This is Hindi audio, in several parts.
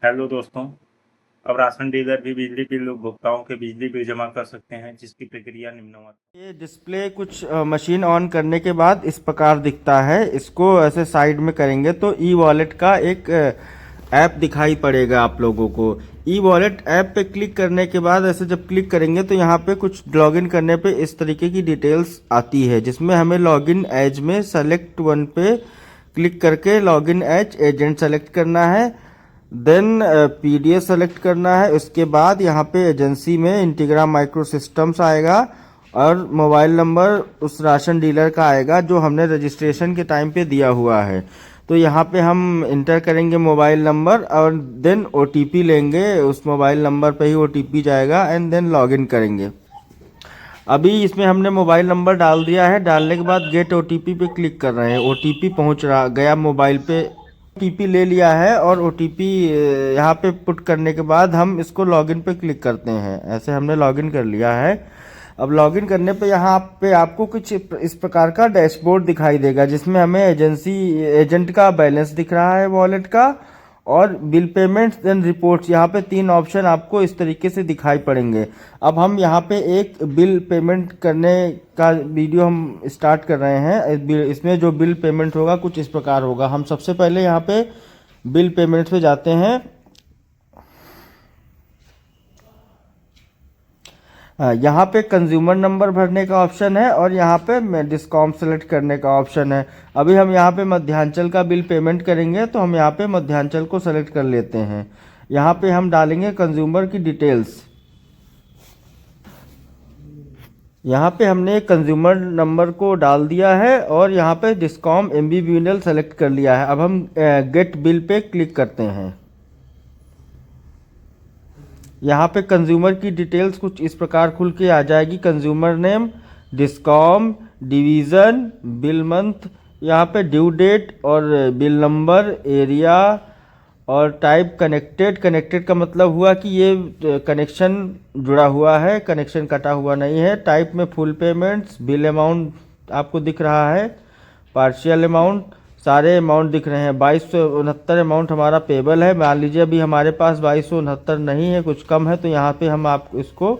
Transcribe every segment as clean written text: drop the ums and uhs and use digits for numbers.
हेलो दोस्तों। अब राशन डीलर भी बिजली बिल उपभोक्ताओं के बिजली बिल जमा कर सकते हैं, जिसकी प्रक्रिया निम्नवत। ये डिस्प्ले कुछ मशीन ऑन करने के बाद इस प्रकार दिखता है। इसको ऐसे साइड में करेंगे तो ई वॉलेट का एक ऐप दिखाई पड़ेगा आप लोगों को। ई वॉलेट ऐप पे क्लिक करने के बाद ऐसे जब क्लिक करेंगे तो यहाँ पे कुछ लॉगिन करने पे इस तरीके की डिटेल्स आती है, जिसमें हमें लॉगिन एज में सेलेक्ट वन पे क्लिक करके लॉगिन एज एजेंट सेलेक्ट करना है। देन पीडीएस सेलेक्ट करना है। उसके बाद यहाँ पे एजेंसी में इंटीग्रा माइक्रो सिस्टम्स आएगा और मोबाइल नंबर उस राशन डीलर का आएगा जो हमने रजिस्ट्रेशन के टाइम पे दिया हुआ है। तो यहाँ पे हम इंटर करेंगे मोबाइल नंबर और देन ओटीपी लेंगे। उस मोबाइल नंबर पे ही ओटीपी जाएगा एंड देन लॉगिन करेंगे। अभी इसमें हमने मोबाइल नंबर डाल दिया है। डालने के बाद गेट ओटीपी पे क्लिक कर रहे हैं। ओटीपी पहुँच रहा गया मोबाइल पे। ओटीपी ले लिया है और ओटीपी यहाँ पे पुट करने के बाद हम इसको लॉगिन पे क्लिक करते हैं। ऐसे हमने लॉगिन कर लिया है। अब लॉगिन करने पे यहाँ पे आपको कुछ इस प्रकार का डैशबोर्ड दिखाई देगा, जिसमें हमें एजेंट का बैलेंस दिख रहा है वॉलेट का, और बिल पेमेंट्स देन रिपोर्ट्स। यहाँ पे 3 ऑप्शन आपको इस तरीके से दिखाई पड़ेंगे। अब हम यहाँ पे एक बिल पेमेंट करने का वीडियो हम स्टार्ट कर रहे हैं। इसमें जो बिल पेमेंट होगा कुछ इस प्रकार होगा। हम सबसे पहले यहाँ पे बिल पेमेंट पे जाते हैं। यहाँ पे कंज्यूमर नंबर भरने का ऑप्शन है और यहाँ पे डिस्कॉम सेलेक्ट करने का ऑप्शन है। अभी हम यहाँ पे मध्यांचल का बिल पेमेंट करेंगे तो हम यहाँ पे मध्यांचल को सेलेक्ट कर लेते हैं। यहाँ पे हम डालेंगे कंज्यूमर की डिटेल्स। यहाँ पे हमने कंज्यूमर नंबर को डाल दिया है और यहाँ पे डिस्कॉम एमबीबीएनएल सेलेक्ट कर लिया है। अब हम गेट बिल पे क्लिक करते हैं। यहाँ पे कंज्यूमर की डिटेल्स कुछ इस प्रकार खुल के आ जाएगी। Consumer name, discom, division, bill month, यहाँ पे ड्यू डेट और बिल नंबर, एरिया और टाइप कनेक्टेड। कनेक्टेड का मतलब हुआ कि ये कनेक्शन जुड़ा हुआ है, कनेक्शन कटा हुआ नहीं है। टाइप में फुल पेमेंट्स, बिल अमाउंट आपको दिख रहा है, पार्शियल अमाउंट, सारे अमाउंट दिख रहे हैं। 2269 अमाउंट हमारा पेबल है। मान लीजिए अभी हमारे पास 2269 नहीं है, कुछ कम है, तो यहाँ पे हम आप इसको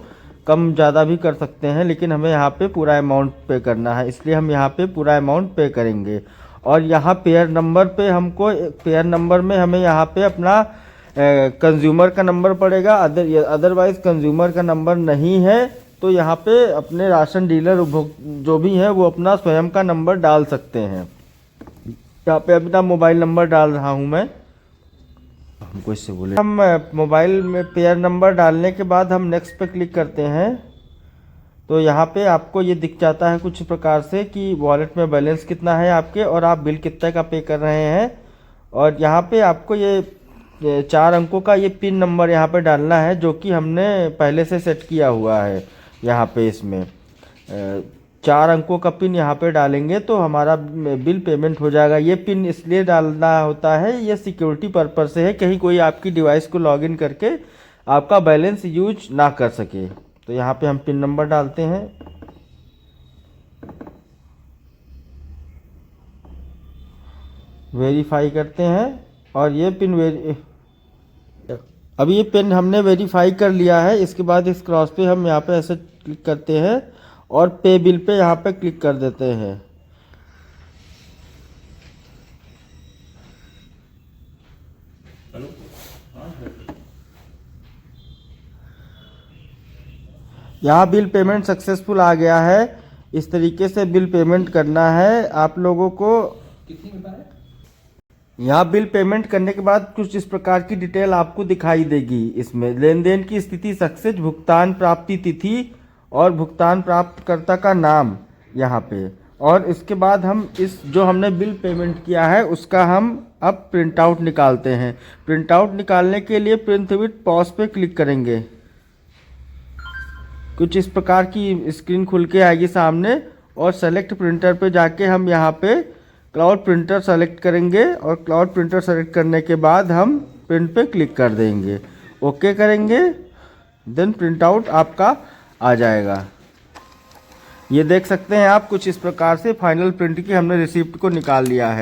कम ज़्यादा भी कर सकते हैं, लेकिन हमें यहाँ पे पूरा अमाउंट पे करना है, इसलिए हम यहाँ पे पूरा अमाउंट पे करेंगे। और यहाँ पेयर नंबर पे हमको पेयर नंबर में हमें यहाँ पे अपना कंज्यूमर का नंबर पड़ेगा। अदरवाइज कंज्यूमर का नंबर नहीं है तो यहाँ पे अपने राशन डीलर जो भी हैं वो अपना स्वयं का नंबर डाल सकते हैं। यहाँ पे अपना मोबाइल नंबर डाल रहा हूँ मैं। हमको इससे बोले हम मोबाइल में पेयर नंबर डालने के बाद हम नेक्स्ट पे क्लिक करते हैं तो यहाँ पे आपको ये दिख जाता है कुछ प्रकार से कि वॉलेट में बैलेंस कितना है आपके और आप बिल कितने का पे कर रहे हैं। और यहाँ पे आपको ये 4 अंकों का ये पिन नंबर यहाँ पे डालना है, जो कि हमने पहले से सेट किया हुआ है। यहाँ पे इसमें 4 अंकों का पिन यहाँ पे डालेंगे तो हमारा बिल पेमेंट हो जाएगा। ये पिन इसलिए डालना होता है, ये सिक्योरिटी पर्पज से है, कहीं कोई आपकी डिवाइस को लॉगिन करके आपका बैलेंस यूज ना कर सके। तो यहाँ पे हम पिन नंबर डालते हैं। वेरीफाई करते हैं और ये पिन अभी ये पिन हमने वेरीफाई कर लिया है। इसके बाद इस क्रॉस पे हम यहाँ पे ऐसे क्लिक करते हैं और पे बिल पे यहाँ पे क्लिक कर देते हैं। यहाँ बिल पेमेंट सक्सेसफुल आ गया है। इस तरीके से बिल पेमेंट करना है आप लोगों को। यहाँ बिल पेमेंट करने के बाद कुछ इस प्रकार की डिटेल आपको दिखाई देगी। इसमें लेन देन की स्थिति सक्सेस, भुगतान प्राप्ति तिथि और भुगतान प्राप्तकर्ता का नाम यहाँ पे। और इसके बाद हम इस जो हमने बिल पेमेंट किया है उसका हम अब प्रिंट आउट निकालते हैं। प्रिंट आउट निकालने के लिए प्रिंट विथ पॉज पे क्लिक करेंगे। कुछ इस प्रकार की स्क्रीन खुल के आएगी सामने और सेलेक्ट प्रिंटर पे जाके हम यहाँ पे क्लाउड प्रिंटर सेलेक्ट करेंगे और क्लाउड प्रिंटर सेलेक्ट करने के बाद हम प्रिंट पे क्लिक कर देंगे, ओके करेंगे, देन प्रिंट आउट आपका आ जाएगा। ये देख सकते हैं आप कुछ इस प्रकार से फाइनल प्रिंट की हमने रिसिप्ट को निकाल लिया है।